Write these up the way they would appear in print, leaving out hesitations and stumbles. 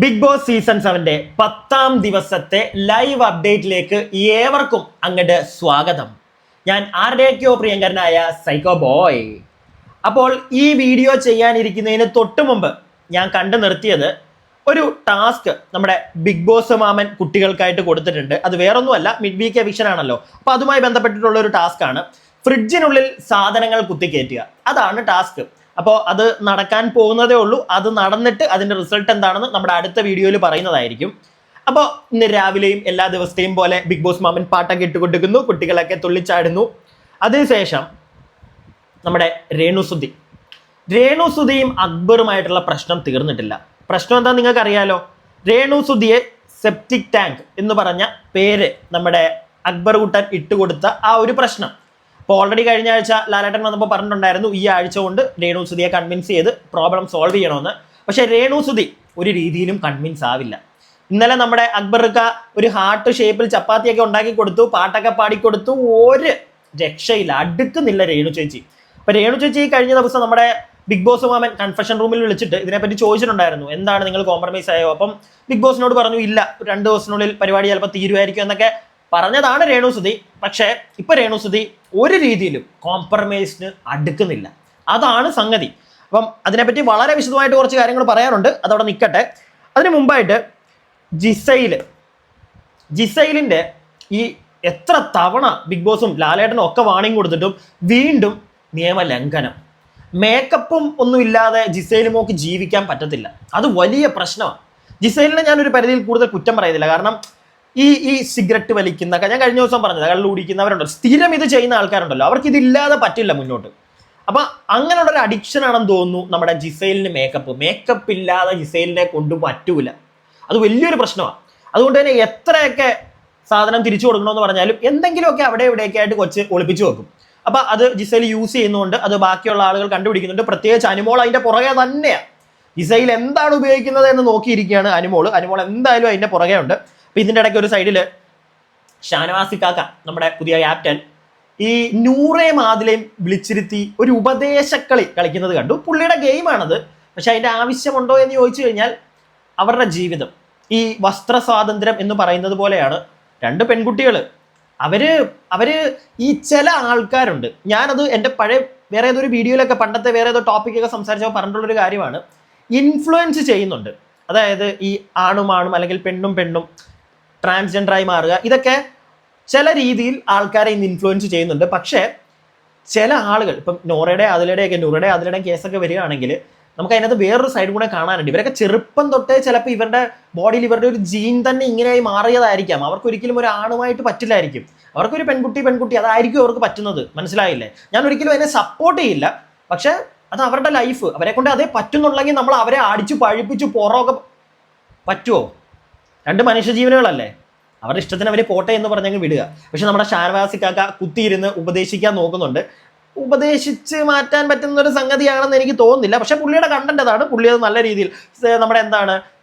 Big boss season 7 10ാം ദിവസത്തെ live അപ്ഡേറ്റിലേക്ക് ഏവർക്കും അങ്ങോട്ട് സ്വാഗതം. ഞാൻ ആരുടെയൊക്കെയോ പ്രിയങ്കരനായ സൈക്കോ ബോയ്. അപ്പോൾ ഈ വീഡിയോ ചെയ്യാനിരിക്കുന്നതിന് തൊട്ട് മുമ്പ് ഞാൻ കണ്ടു നിർത്തിയത് ഒരു ടാസ്ക് നമ്മുടെ ബിഗ് ബോസ് മാമൻ കുട്ടികൾക്കായിട്ട് കൊടുത്തിട്ടുണ്ട്. അത് വേറൊന്നുമല്ല, മിഡ് വീക്ക് എവിക്ഷൻ ആണല്ലോ. അപ്പോൾ അതുമായി ബന്ധപ്പെട്ടിട്ടുള്ള ഒരു ടാസ്ക് ആണ്. ഫ്രിഡ്ജിനുള്ളിൽ സാധനങ്ങൾ കുത്തിക്കയറ്റുക, അതാണ് ടാസ്ക്. അപ്പോൾ അത് നടക്കാൻ പോകുന്നതേ ഉള്ളൂ. അത് നടന്നിട്ട് അതിൻ്റെ റിസൾട്ട് എന്താണെന്ന് നമ്മുടെ അടുത്ത വീഡിയോയിൽ പറയുന്നതായിരിക്കും. അപ്പോൾ ഇന്ന് രാവിലെയും എല്ലാ ദിവസത്തെയും പോലെ ബിഗ് ബോസ് മാമൻ പാട്ടൊക്കെ ഇട്ടുകൊടുക്കുന്നു, കുട്ടികളൊക്കെ തുള്ളിച്ചാടുന്നു. അതിനുശേഷം നമ്മുടെ രേണുസുധിയും അക്ബറുമായിട്ടുള്ള പ്രശ്നം തീർന്നിട്ടില്ല. പ്രശ്നം എന്താ നിങ്ങൾക്ക് അറിയാലോ. രേണുസുധിയെ സെപ്റ്റിക് ടാങ്ക് എന്ന് പറഞ്ഞ പേര് നമ്മുടെ അക്ബർ കുട്ടൻ ഇട്ടുകൊടുത്ത ആ ഒരു പ്രശ്നം. അപ്പോൾ ഓൾറെഡി കഴിഞ്ഞ ആഴ്ച ലാലേട്ടൻ വന്നപ്പോൾ പറഞ്ഞിട്ടുണ്ടായിരുന്നു ഈ ആഴ്ച കൊണ്ട് രേണുസുധിയെ കൺവിൻസ് ചെയ്ത് പ്രോബ്ലം സോൾവ് ചെയ്യണമെന്ന്. പക്ഷേ രേണുസുധി ഒരു രീതിയിലും കൺവിൻസ് ആവില്ല. ഇന്നലെ നമ്മുടെ അക്ബർക്ക ഒരു ഹാർട്ട് ഷേപ്പിൽ ചപ്പാത്തിയൊക്കെ ഉണ്ടാക്കി കൊടുത്തു, പാട്ടൊക്കെ പാടിക്കൊടുത്തു, ഒരു രക്ഷയില്ല, അടുക്കുന്നില്ല രേണു ചേച്ചി. അപ്പോൾ രേണു ചേച്ചി കഴിഞ്ഞ ദിവസം നമ്മുടെ ബിഗ് ബോസ് മാമൻ കൺഫെഷൻ റൂമിൽ വിളിച്ചിട്ട് ഇതിനെപ്പറ്റി ചോദിച്ചിട്ടുണ്ടായിരുന്നു, എന്താണ് നിങ്ങൾ കോംപ്രമൈസ് ആയോ? അപ്പം ബിഗ് ബോസിനോട് പറഞ്ഞു ഇല്ല, 2 ദിവസത്തിനുള്ളിൽ പരിപാടി ചിലപ്പോൾ തീരുമായിരിക്കും എന്നൊക്കെ പറഞ്ഞതാണ് രേണുസുധി. പക്ഷേ ഇപ്പൊ രേണുസുധി ഒരു രീതിയിലും കോംപ്രമൈസിന് അടുക്കുന്നില്ല. അതാണ് സംഗതി. അപ്പം അതിനെപ്പറ്റി വളരെ വിശദമായിട്ട് കുറച്ച് കാര്യങ്ങൾ പറയാനുണ്ട്, അതവിടെ നിൽക്കട്ടെ. അതിന് മുമ്പായിട്ട് ജിസൈലിന്റെ ഈ എത്ര തവണ ബിഗ് ബോസും ലാലേട്ടനും ഒക്കെ വാണിംഗ് കൊടുത്തിട്ടും വീണ്ടും നിയമലംഘനം. മേക്കപ്പും ഒന്നും ഇല്ലാതെ ജിസൈലുമോക്ക് ജീവിക്കാൻ പറ്റത്തില്ല. അത് വലിയ പ്രശ്നമാണ്. ജിസൈലിനെ ഞാനൊരു പരിധിയിൽ കൂടുതൽ കുറ്റം പറയുന്നില്ല. കാരണം ഈ സിഗരറ്റ് വലിക്കുന്ന, ഞാൻ കഴിഞ്ഞ ദിവസം പറഞ്ഞത്, കള്ളു കുടിക്കുന്നവരുണ്ടല്ലോ, സ്ഥിരം ഇത് ചെയ്യുന്ന ആൾക്കാരുണ്ടല്ലോ, അവർക്ക് ഇതില്ലാതെ പറ്റില്ല മുന്നോട്ട്. അപ്പം അങ്ങനെയുള്ള ഒരു അഡിക്ഷൻ ആണെന്ന് തോന്നുന്നു നമ്മുടെ ജിസൈലിന് മേക്കപ്പ് ഇല്ലാതെ ജിസൈലിനെ കൊണ്ട് പറ്റൂല. അത് വലിയൊരു പ്രശ്നമാണ്. അതുകൊണ്ട് തന്നെ എത്രയൊക്കെ സാധനം തിരിച്ചു കൊടുക്കണമെന്ന് പറഞ്ഞാലും എന്തെങ്കിലുമൊക്കെ അവിടെ ഇവിടെയൊക്കെ ആയിട്ട് കൊച്ച് ഒളിപ്പിച്ചു വെക്കും. അപ്പം അത് ജിസൈൽ യൂസ് ചെയ്യുന്നതുകൊണ്ട് അത് ബാക്കിയുള്ള ആളുകൾ കണ്ടുപിടിക്കുന്നുണ്ട്. പ്രത്യേകിച്ച് അനുമോൾ അതിൻ്റെ പുറകെ തന്നെയാണ്. ജിസൈൽ എന്താണ് ഉപയോഗിക്കുന്നത് എന്ന് നോക്കിയിരിക്കുകയാണ് അനുമോൾ എന്തായാലും അതിൻ്റെ പുറകെ ഉണ്ട്. അപ്പം ഇതിൻ്റെ ഇടയ്ക്ക് ഒരു സൈഡിൽ ഷാനവാസി കാക്ക, നമ്മുടെ പുതിയ ക്യാപ്റ്റൻ, ഈ നൂറേയും ആദിലയും വിളിച്ചിരുത്തി ഒരു ഉപദേശക്കളി കളിക്കുന്നത് കണ്ടു. പുള്ളിയുടെ ഗെയിമാണത്. പക്ഷെ അതിൻ്റെ ആവശ്യമുണ്ടോ എന്ന് ചോദിച്ചു കഴിഞ്ഞാൽ അവരുടെ ജീവിതം ഈ വസ്ത്ര സ്വാതന്ത്ര്യം എന്ന് പറയുന്നത് പോലെയാണ്. 2 പെൺകുട്ടികൾ, അവര് ഈ ചില ആൾക്കാരുണ്ട്, ഞാനത് എൻ്റെ പഴയ വേറെ ഏതൊരു വീഡിയോയിലൊക്കെ പണ്ടത്തെ വേറെ ഏതോ ടോപ്പിക്കൊക്കെ സംസാരിച്ചപ്പോൾ പറഞ്ഞിട്ടുള്ളൊരു കാര്യമാണ്, ഇൻഫ്ലുവൻസ് ചെയ്യുന്നുണ്ട്. അതായത് ഈ ആണും അല്ലെങ്കിൽ പെണ്ണും ട്രാൻസ്ജെൻഡറായി മാറുക, ഇതൊക്കെ ചില രീതിയിൽ ആൾക്കാരെ ഇന്ന് ഇൻഫ്ലുവൻസ് ചെയ്യുന്നുണ്ട്. പക്ഷേ ചില ആളുകൾ, ഇപ്പം നൂറയുടെ അതിലൂടെയും കേസൊക്കെ വരികയാണെങ്കിൽ നമുക്ക് അതിനകത്ത് വേറൊരു സൈഡ് കൂടെ കാണാനുണ്ട്. ഇവരൊക്കെ ചെറുപ്പം തൊട്ടേ ചിലപ്പോൾ ഇവരുടെ ബോഡിയിൽ ഇവരുടെ ഒരു ജീൻ തന്നെ ഇങ്ങനെയായി മാറിയതായിരിക്കാം. അവർക്ക് ഒരിക്കലും ഒരു ആണുമായിട്ട് പറ്റില്ലായിരിക്കും. അവർക്കൊരു പെൺകുട്ടി അതായിരിക്കും അവർക്ക് പറ്റുന്നത്. മനസ്സിലായില്ലേ? ഞാൻ ഒരിക്കലും അതിനെ സപ്പോർട്ട് ചെയ്യില്ല. പക്ഷെ അത് അവരുടെ ലൈഫ്, അവരെ കൊണ്ട് അതേ പറ്റുന്നുണ്ടെങ്കിൽ നമ്മൾ അവരെ അടിച്ചു പഴിപ്പിച്ചു പുറമൊക്കെ പറ്റുമോ? 2 മനുഷ്യജീവനുകളല്ലേ, അവരുടെ ഇഷ്ടത്തിന് അവർ പോട്ടെ എന്ന് പറഞ്ഞങ്ങ് വിടുക. പക്ഷെ നമ്മുടെ ഷാനവാസി കാക്ക കുത്തിയിരുന്ന് ഉപദേശിക്കാൻ നോക്കുന്നുണ്ട്. ഉപദേശിച്ച് മാറ്റാൻ പറ്റുന്ന ഒരു സംഗതിയാണെന്ന് എനിക്ക് തോന്നുന്നില്ല. പക്ഷെ പുള്ളിയുടെ കണ്ടന്റ് അതാണ്. പുള്ളി അത് നല്ല രീതിയിൽ നമ്മുടെ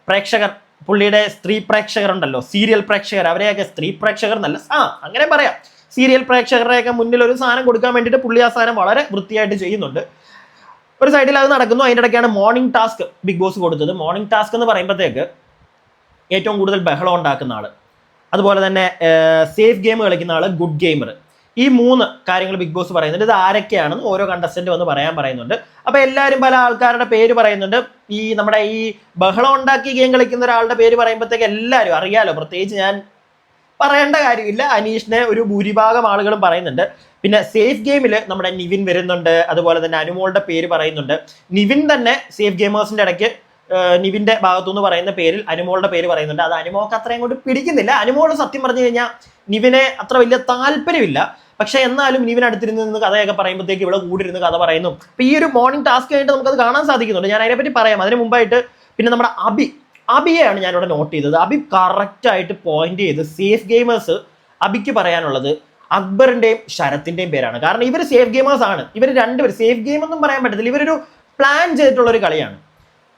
പ്രേക്ഷകർ, പുള്ളിയുടെ സ്ത്രീ പ്രേക്ഷകരുണ്ടല്ലോ, സീരിയൽ പ്രേക്ഷകർ, അവരെയൊക്കെ സ്ത്രീ പ്രേക്ഷകർ എന്നല്ല, അങ്ങനെ പറയാം, സീരിയൽ പ്രേക്ഷകരുടെയൊക്കെ മുന്നിൽ ഒരു സാധനം കൊടുക്കാൻ വേണ്ടിയിട്ട് പുള്ളി ആ സാധനം വളരെ വൃത്തിയായിട്ട് ചെയ്യുന്നുണ്ട്. ഒരു സൈഡിൽ അത് നടക്കുന്നു. അതിൻ്റെ ഇടയ്ക്കാണ് മോർണിംഗ് ടാസ്ക് ബിഗ് ബോസ് കൊടുത്തത്. മോർണിംഗ് ടാസ്ക് എന്ന് പറയുമ്പോഴത്തേക്ക് ഏറ്റവും കൂടുതൽ ബഹളം ഉണ്ടാക്കുന്ന ആൾ, അതുപോലെ തന്നെ സേഫ് ഗെയിം കളിക്കുന്ന ആൾ, ഗുഡ് ഗെയിമർ, ഈ 3 കാര്യങ്ങൾ ബിഗ് ബോസ് പറയുന്നുണ്ട്. ഇത് ആരൊക്കെയാണെന്ന് ഓരോ കണ്ടസ്റ്റന്റ് വന്ന് പറയാൻ പറയുന്നുണ്ട്. അപ്പോൾ എല്ലാവരും പല ആൾക്കാരുടെ പേര് പറയുന്നുണ്ട്. ഈ നമ്മുടെ ഈ ബഹളം ഉണ്ടാക്കി ഗെയിം കളിക്കുന്ന ഒരാളുടെ പേര് പറയുമ്പോഴത്തേക്ക് എല്ലാവരും അറിയാലോ, പ്രത്യേകിച്ച് ഞാൻ പറയേണ്ട കാര്യമില്ല. അനീഷിനെ ഒരു ഭൂരിഭാഗം ആളുകളും പറയുന്നുണ്ട്. പിന്നെ സേഫ് ഗെയിമിൽ നമ്മുടെ നിവിൻ വരുന്നുണ്ട്, അതുപോലെ തന്നെ അനുമോളുടെ പേര് പറയുന്നുണ്ട്. നിവിൻ തന്നെ സേഫ് ഗെയിമേഴ്സിന്റെ ഇടയ്ക്ക് നിവിന്റെ ഭാഗത്തുനിന്ന് പറയുന്ന പേരിൽ അനുമോളുടെ പേര് പറയുന്നുണ്ട്. അത് അനുമോൾക്ക് അത്രയും കൊണ്ട് പിടിക്കുന്നില്ല. അനുമോൾ സത്യം പറഞ്ഞു കഴിഞ്ഞാൽ നിവിനെ അത്ര വലിയ താല്പര്യമില്ല. പക്ഷെ എന്നാലും നിവിൻ അടുത്തിരുന്ന് കഥയൊക്കെ പറയുമ്പോഴത്തേക്ക് ഇവിടെ കൂടിയിരുന്ന് കഥ പറയുന്നു. അപ്പൊ ഈ ഒരു മോർണിംഗ് ടാസ്ക് ആയിട്ട് നമുക്കത് കാണാൻ സാധിക്കുന്നുണ്ട്. ഞാൻ അതിനെപ്പറ്റി പറയാം. അതിന് മുമ്പായിട്ട് പിന്നെ നമ്മുടെ അബിയെയാണ് ഞാനിവിടെ നോട്ട് ചെയ്തത്. അബി കറക്റ്റായിട്ട് പോയിന്റ് ചെയ്ത് സേഫ് ഗെയിമേഴ്സ് അബിക്ക് പറയാനുള്ളത് അക്ബറിന്റെയും ശരത്തിന്റെയും പേരാണ്. കാരണം ഇവർ സേഫ് ഗെയിമേഴ്സ് ആണ്. ഇവർ 2 പേര് സേഫ് ഗെയിം ഒന്നും പറയാൻ പറ്റത്തില്ല. ഇവരൊരു പ്ലാൻ ചെയ്തിട്ടുള്ള ഒരു കളിയാണ്.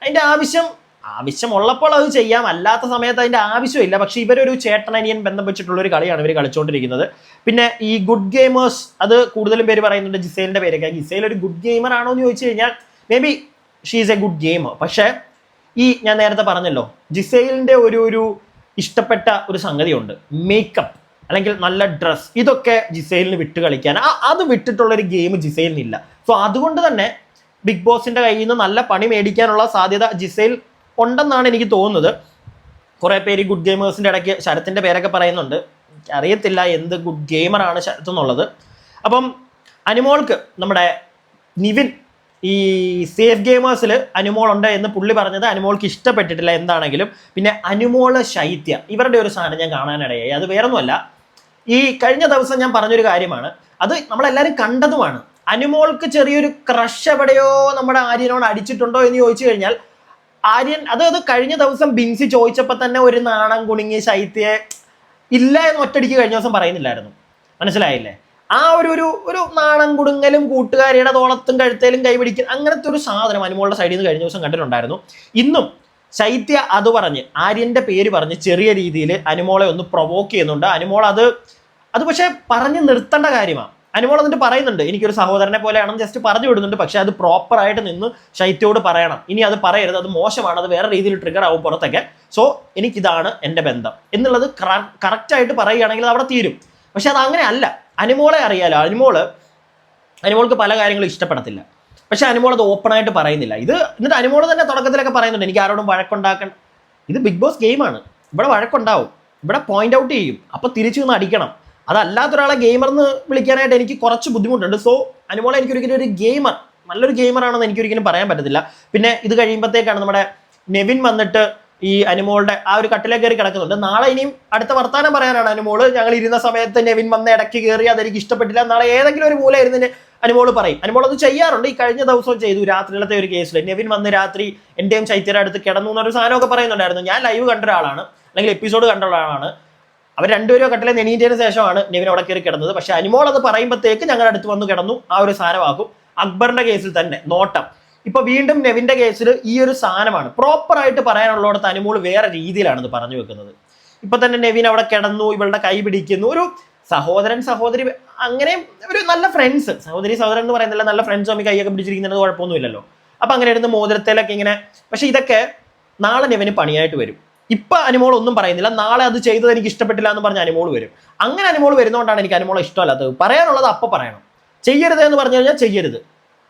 അതിന്റെ ആവശ്യമുള്ളപ്പോൾ അത് ചെയ്യാം, അല്ലാത്ത സമയത്ത് അതിന്റെ ആവശ്യമില്ല. പക്ഷെ ഇവരൊരു ചേട്ടനനിയൻ ബന്ധം വെച്ചിട്ടുള്ള ഒരു കളിയാണ് ഇവർ കളിച്ചുകൊണ്ടിരിക്കുന്നത്. പിന്നെ ഈ ഗുഡ് ഗെയിമേഴ്സ്, അത് കൂടുതലും പേര് പറയുന്നുണ്ട് ജിസൈലിന്റെ പേരൊക്കെ. ജിസൈൽ ഒരു ഗുഡ് ഗെയിമർ ആണോ എന്ന് ചോദിച്ചു കഴിഞ്ഞാൽ may be she is A good gamer. പക്ഷേ ഞാൻ നേരത്തെ പറഞ്ഞല്ലോ, ജിസൈലിന്റെ ഒരു ഇഷ്ടപ്പെട്ട ഒരു സംഗതിയുണ്ട്, മേക്കപ്പ് അല്ലെങ്കിൽ നല്ല ഡ്രസ്. ഇതൊക്കെ ജിസൈലിന് വിട്ട് കളിക്കാൻ, അത് വിട്ടിട്ടുള്ള ഒരു ഗെയിം ജിസൈലിനില്ല. സോ അതുകൊണ്ട് തന്നെ ബിഗ് ബോസിന്റെ കയ്യിൽ നിന്ന് നല്ല പണി മേടിക്കാനുള്ള സാധ്യത ജിസൈൽ ഉണ്ടെന്നാണ് എനിക്ക് തോന്നുന്നത്. കുറെ പേര് ഗുഡ് ഗെയിമേഴ്സിന്റെ ഇടയ്ക്ക് ശരത്തിന്റെ പേരൊക്കെ പറയുന്നുണ്ട്. അറിയത്തില്ല എന്ത് ഗുഡ് ഗെയിമറാണ് ശരത്ത് എന്നുള്ളത്. അപ്പം അനുമോൾക്ക് നമ്മുടെ നിവിൻ ഈ സേഫ് ഗെയിമേഴ്സിൽ അനുമോൾ ഉണ്ട് എന്ന് പുള്ളി പറഞ്ഞത് അനുമോൾക്ക് ഇഷ്ടപ്പെട്ടിട്ടില്ല എന്താണെങ്കിലും. പിന്നെ അനുമോള് ശൈത്യ ഇവരുടെ ഒരു സാധനം ഞാൻ കാണാനിടയായി. അത് വേറൊന്നുമല്ല, ഈ കഴിഞ്ഞ ദിവസം ഞാൻ പറഞ്ഞൊരു കാര്യമാണ്, അത് നമ്മളെല്ലാവരും കണ്ടതുമാണ്. അനുമോൾക്ക് ചെറിയൊരു ക്രഷ് എവിടെയോ നമ്മുടെ ആര്യനോട് അടിച്ചിട്ടുണ്ടോ എന്ന് ചോദിച്ചു കഴിഞ്ഞാൽ ആര്യൻ അത് കഴിഞ്ഞ ദിവസം ബിൻസി ചോദിച്ചപ്പോൾ തന്നെ ഒരു നാണം കുണുങ്ങി ശൈത്യയെ ഇല്ല എന്ന് ഒറ്റടിക്ക് കഴിഞ്ഞ ദിവസം പറയുന്നില്ലായിരുന്നു. മനസ്സിലായില്ലേ? ആ ഒരു നാണം കുടുങ്ങലും കൂട്ടുകാരിയുടെ തോളത്തും കഴുത്തേലും കൈപിടിക്കും അങ്ങനത്തെ ഒരു സാധനം അനുമോളുടെ സൈഡിൽ നിന്ന് കഴിഞ്ഞ ദിവസം കണ്ടിട്ടുണ്ടായിരുന്നു. ഇന്നും ശൈത്യ അത് പറഞ്ഞ് ആര്യന്റെ പേര് പറഞ്ഞ് ചെറിയ രീതിയിൽ അനുമോളെ ഒന്ന് പ്രൊവോക്ക് ചെയ്യുന്നുണ്ട്. അനുമോൾ അത് പക്ഷേ പറഞ്ഞ് നിർത്തേണ്ട കാര്യമാണ്. അനുമോൾ എന്നിട്ട് പറയുന്നുണ്ട്, എനിക്കൊരു സഹോദരനെ പോലെയാണെന്ന് ജസ്റ്റ് പറഞ്ഞു വിടുന്നുണ്ട്. പക്ഷെ അത് പ്രോപ്പറായിട്ട് നിന്ന് ശൈത്യയോട് പറയണം, ഇനി അത് പറയരുത്, അത് മോശമാണ്, അത് വേറെ രീതിയിൽ ട്രിഗർ ആവും പുറത്തൊക്കെ. സോ എനിക്കിതാണ് എൻ്റെ ബന്ധം എന്നുള്ളത് കറക്റ്റായിട്ട് പറയുകയാണെങ്കിൽ അവിടെ തീരും. പക്ഷെ അത് അങ്ങനെ അല്ല. അനുമോളെ അറിയാലോ, അനുമോൾക്ക് പല കാര്യങ്ങളും ഇഷ്ടപ്പെടത്തില്ല. പക്ഷെ അനുമോൾ അത് ഓപ്പണായിട്ട് പറയുന്നില്ല. എന്നിട്ട് അനുമോൾ തന്നെ തുടക്കത്തിലൊക്കെ പറയുന്നുണ്ട്, എനിക്ക് ആരോടും വഴക്കുണ്ടാക്കണം. ഇത് ബിഗ് ബോസ് ഗെയിമാണ്, ഇവിടെ വഴക്കുണ്ടാവും, ഇവിടെ പോയിന്റ് ഔട്ട് ചെയ്യും, അപ്പൊ തിരിച്ചു നിന്ന് അടിക്കണം. അതല്ലാത്തൊരാളെ ഗെയിമർ എന്ന് വിളിക്കാനായിട്ട് എനിക്ക് കുറച്ച് ബുദ്ധിമുട്ടുണ്ട്. സോ അനുമോളെ എനിക്കൊരിക്കലും ഒരു ഗെയിമർ, നല്ലൊരു ഗെയിമറാണെന്ന് എനിക്കൊരിക്കലും പറയാൻ പറ്റത്തില്ല. പിന്നെ ഇത് കഴിയുമ്പോഴത്തേക്കാണ് നമ്മുടെ നെവിൻ വന്നിട്ട് ഈ അനുമോളുടെ ആ ഒരു കട്ടിലേക്ക് കയറി കിടക്കുന്നുണ്ട്. നാളെ ഇനിയും അടുത്ത വർത്താനം പറയാനാണ് അനുമോള്, ഞങ്ങൾ ഇരുന്ന സമയത്ത് നെവിൻ വന്ന് ഇടയ്ക്ക് കയറി, അതെനിക്ക് ഇഷ്ടപ്പെട്ടില്ല, നാളെ ഏതെങ്കിലും ഒരു മൂല ഇരുന്നതിന് അനുമോള് പറയും. അനുമോൾ അത് ചെയ്യാറുണ്ട്. ഈ കഴിഞ്ഞ ദിവസം ചെയ്തു, രാത്രിയിലത്തെ ഒരു കേസിൽ നെവിൻ വന്ന് രാത്രി എന്റെയും ചൈത്യയുടെ അടുത്ത് കിടന്നു എന്നൊരു സാധനമൊക്കെ പറയുന്നുണ്ടായിരുന്നു. ഞാൻ ലൈവ് കണ്ട ഒരാളാണ്, അല്ലെങ്കിൽ എപ്പിസോഡ് കണ്ട ഒരാളാണ്. അവർ രണ്ടുപേരും കട്ടിലെ നെണീറ്റതിന് ശേഷമാണ് നെവിൻ അവിടെ കയറി കിടന്നത്. പക്ഷെ അനുമോൾ അത് പറയുമ്പോഴത്തേക്ക് ഞങ്ങളുടെ അടുത്ത് വന്ന് കിടന്നു, ആ ഒരു സാധനമാക്കും. അക്ബറിന്റെ കേസിൽ തന്നെ നോട്ടം. ഇപ്പൊ വീണ്ടും നെവിന്റെ കേസിൽ ഈ ഒരു സാധനമാണ് പ്രോപ്പറായിട്ട് പറയാനുള്ളിടത്ത് അനുമോൾ വേറെ രീതിയിലാണ് ഇത് പറഞ്ഞു വെക്കുന്നത്. ഇപ്പൊ തന്നെ നെവിൻ അവിടെ കിടന്നു, ഇവളുടെ കൈ പിടിക്കുന്നു, ഒരു സഹോദരൻ സഹോദരി, അങ്ങനെ ഒരു നല്ല ഫ്രണ്ട്സ്, സഹോദരൻ എന്ന് പറയുന്നില്ല, നല്ല ഫ്രണ്ട്സ് തമ്മിൽ കൈയൊക്കെ പിടിച്ചിരിക്കുന്നത് കുഴപ്പമൊന്നുമില്ലല്ലോ. അപ്പൊ അങ്ങനെ ഇരുന്ന് മോതിരത്തിലൊക്കെ ഇങ്ങനെ. പക്ഷെ ഇതൊക്കെ നാളെ നെവിന് പണിയായിട്ട് വരും. ഇപ്പൊ അനുമോൾ ഒന്നും പറയുന്നില്ല, നാളെ അത് ചെയ്തത് എനിക്ക് ഇഷ്ടപ്പെട്ടില്ല എന്ന് പറഞ്ഞ് അനുമോൾ വരും. അങ്ങനെ അനുമോൾ വരുന്നതുകൊണ്ടാണ് എനിക്ക് അനുമോളെ ഇഷ്ടമല്ലാത്തത്. പറയാനുള്ളത് അപ്പൊ പറയണം, ചെയ്യരുത് എന്ന് പറഞ്ഞു കഴിഞ്ഞാൽ ചെയ്യരുത്.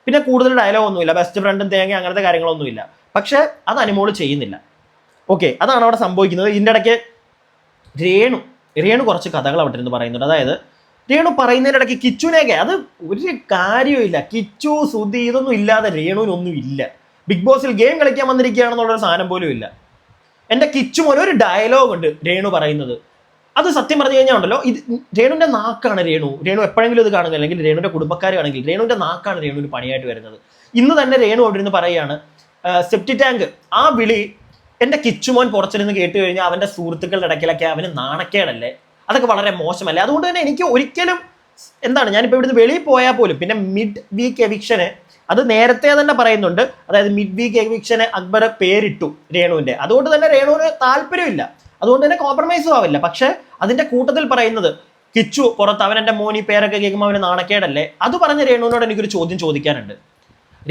പിന്നെ കൂടുതൽ ഡയലോഗ് ഒന്നുമില്ല, ബെസ്റ്റ് ഫ്രണ്ടും തേങ്ങ അങ്ങനത്തെ കാര്യങ്ങളൊന്നുമില്ല. പക്ഷെ അത് അനുമോൾ ചെയ്യുന്നില്ല. ഓക്കെ, അതാണ് അവിടെ സംഭവിക്കുന്നത്. ഇതിൻ്റെ ഇടയ്ക്ക് രേണു കുറച്ച് കഥകൾ അവിടെ ഇരുന്ന് പറയുന്നുണ്ട്. അതായത് രേണു പറയുന്നതിൻ്റെ ഇടയ്ക്ക് കിച്ചുവിനെയൊക്കെ, അത് ഒരു കാര്യമില്ല, കിച്ചു സുധി ഇതൊന്നും ഇല്ലാതെ രേണുവിനൊന്നും ഇല്ല. ബിഗ് ബോസിൽ ഗെയിം കളിക്കാൻ വന്നിരിക്കുകയാണെന്നുള്ളൊരു സാധനം പോലും ഇല്ല. എൻ്റെ കിച്ചു മോനെ ഒരു ഡയലോഗ് ഉണ്ട് രേണു പറയുന്നത്, അത് സത്യം പറഞ്ഞു കഴിഞ്ഞാൽ ഉണ്ടല്ലോ, ഇത് രേണുവിന്റെ നാക്കാണ്. രേണു എപ്പോഴെങ്കിലും ഇത് കാണുന്നത്, അല്ലെങ്കിൽ രേണുവിന്റെ കുടുംബക്കാരാണെങ്കിൽ രേണുവിന്റെ നാക്കാണ് രേണുവിന് പണിയായിട്ട് വരുന്നത്. ഇന്ന് തന്നെ രേണു അവിടെ നിന്ന് പറയുകയാണ്, സെപ്റ്റി ടാങ്ക് ആ വിളി എൻ്റെ കിച്ചുമോൻ പുറത്തിരുന്ന് കേട്ട് കഴിഞ്ഞാൽ അവന്റെ സുഹൃത്തുക്കളുടെ ഇടയ്ക്കിലൊക്കെ അവന് നാണക്കേടല്ലേ, അതൊക്കെ വളരെ മോശമല്ലേ. അതുകൊണ്ട് തന്നെ എനിക്ക് ഒരിക്കലും ഞാനിപ്പോൾ ഇവിടുന്ന് വെളിയിൽ പോയാൽ പോലും, പിന്നെ മിഡ് വീക്ക് എവിക്ഷന് അത് നേരത്തെ തന്നെ പറയുന്നുണ്ട്, അതായത് മിഡ് വീക്ക് എവിക്ഷന് അക്ബർ പേരിട്ടു രേണുവിന്റെ. അതുകൊണ്ട് തന്നെ രേണുവിന് താല്പര്യമില്ല, അതുകൊണ്ട് തന്നെ കോംപ്രമൈസും ആവില്ല. പക്ഷെ അതിന്റെ കൂട്ടത്തിൽ പറയുന്നത് കിച്ചു പുറത്ത് അവൻ എൻ്റെ മോനി പേരൊക്കെ കേൾക്കുമ്പോൾ അവന് നാണക്കേടല്ലേ. അത് പറഞ്ഞ രേണുവിനോട് എനിക്കൊരു ചോദ്യം ചോദിക്കാനുണ്ട്.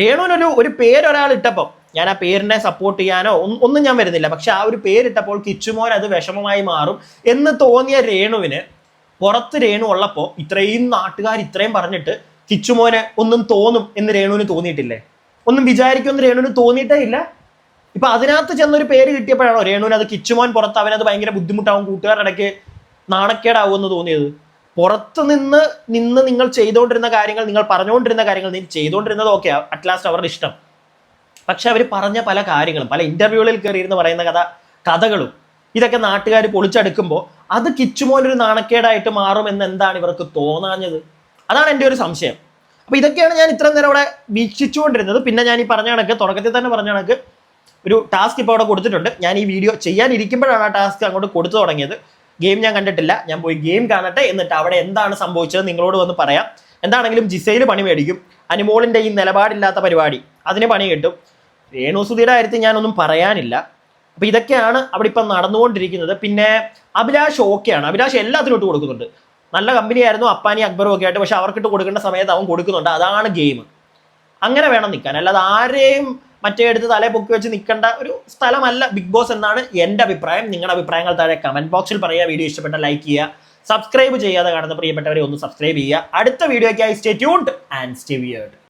രേണുവിനൊരു ഒരു പേരൊരാൾ ഇട്ടപ്പോൾ ഞാൻ ആ പേരിനെ സപ്പോർട്ട് ചെയ്യാനോ ഒന്നും ഞാൻ വരുന്നില്ല. പക്ഷെ ആ ഒരു പേരിട്ടപ്പോൾ കിച്ചുമോൻ അത് വിഷമമായി മാറും എന്ന് തോന്നിയ രേണുവിന്, പുറത്ത് രേണു ഉള്ളപ്പോൾ ഇത്രയും നാട്ടുകാർ ഇത്രയും പറഞ്ഞിട്ട് കിച്ചുമോന് ഒന്നും തോന്നും എന്ന് രേണുവിന് തോന്നിയിട്ടില്ലേ? ഒന്നും വിചാരിക്കുമെന്ന് രേണുവിന് തോന്നിയിട്ടേ ഇല്ല. ഇപ്പൊ അതിനകത്ത് ചെന്നൊരു പേര് കിട്ടിയപ്പോഴാണോ രേണുവിന് അത് കിച്ചുമോൻ പുറത്ത് അവനത് ഭയങ്കര ബുദ്ധിമുട്ടാവും, കൂട്ടുകാരുടെ ഇടയ്ക്ക് നാണക്കേടാവും എന്ന് തോന്നിയത്? പുറത്ത് നിന്ന് നിങ്ങൾ ചെയ്തുകൊണ്ടിരുന്ന കാര്യങ്ങൾ, നിങ്ങൾ പറഞ്ഞുകൊണ്ടിരുന്ന കാര്യങ്ങൾ, നിങ്ങൾ ചെയ്തുകൊണ്ടിരുന്നത് ഓക്കെ, അറ്റ് ലാസ്റ്റ് അവരുടെ ഇഷ്ടം. പക്ഷെ അവർ പറഞ്ഞ പല കാര്യങ്ങളും, പല ഇന്റർവ്യൂകളിൽ കയറിയിരുന്ന് പറയുന്ന കഥകളും ഇതൊക്കെ നാട്ടുകാർ പൊളിച്ചെടുക്കുമ്പോൾ അത് കിച്ചുമോനൊരു നാണക്കേടായിട്ട് മാറുമെന്ന് എന്താണ് ഇവർക്ക് തോന്നാഞ്ഞത്? അതാണ് എൻ്റെ ഒരു സംശയം. അപ്പൊ ഇതൊക്കെയാണ് ഞാൻ ഇത്രയും നേരം അവിടെ വീക്ഷിച്ചുകൊണ്ടിരുന്നത്. പിന്നെ ഞാൻ ഈ പറഞ്ഞ കണക്ക്, തുടക്കത്തിൽ തന്നെ പറഞ്ഞ കണക്ക് ഒരു ടാസ്ക് ഇപ്പോൾ അവിടെ കൊടുത്തിട്ടുണ്ട്. ഞാൻ ഈ വീഡിയോ ചെയ്യാനിരിക്കുമ്പോഴാണ് ആ ടാസ്ക് അങ്ങോട്ട് കൊടുത്തു തുടങ്ങിയത്. ഗെയിം ഞാൻ കണ്ടിട്ടില്ല, ഞാൻ പോയി ഗെയിം കാണട്ടെ, എന്നിട്ട് അവിടെ എന്താണ് സംഭവിച്ചത് നിങ്ങളോട് വന്ന് പറയാം. എന്താണെങ്കിലും ജിസയിൽ പണി മേടിക്കും, അനുമോളിന്റെ ഈ നിലപാടില്ലാത്ത പരിപാടി അതിന് പണി കിട്ടും. രേണുസുധിയുടെ കാര്യത്തിൽ ഞാനൊന്നും പറയാനില്ല. അപ്പൊ ഇതൊക്കെയാണ് അവിടെ ഇപ്പം നടന്നുകൊണ്ടിരിക്കുന്നത്. പിന്നെ അഭിലാഷ് ഓക്കെയാണ്, അഭിലാഷ് എല്ലാത്തിനും ഇട്ട് കൊടുക്കുന്നുണ്ട്. നല്ല കമ്പനിയായിരുന്നു അപ്പാനി അക്ബറും ഒക്കെ ആയിട്ട്, പക്ഷെ അവർക്കിട്ട് കൊടുക്കേണ്ട സമയത്ത് അവൻ കൊടുക്കുന്നുണ്ട്. അതാണ് ഗെയിം. അങ്ങനെ വേണം നിൽക്കാൻ, അല്ലാതെ ആരെയും മറ്റേ എടുത്ത് തലേ പൊക്കി വെച്ച് നിൽക്കേണ്ട ഒരു സ്ഥലമല്ല ബിഗ് ബോസ് എന്നാണ് എൻ്റെ അഭിപ്രായം. നിങ്ങളുടെ അഭിപ്രായങ്ങൾ താഴെ കമന്റ് ബോക്സിൽ പറയുക. വീഡിയോ ഇഷ്ടപ്പെട്ട ലൈക്ക് ചെയ്യുക. സബ്സ്ക്രൈബ് ചെയ്യാതെ കാണുന്ന പ്രിയപ്പെട്ടവരെ ഒന്ന് സബ്സ്ക്രൈബ് ചെയ്യുക. അടുത്ത വീഡിയോയ്ക്കായി stay tuned and stay weird.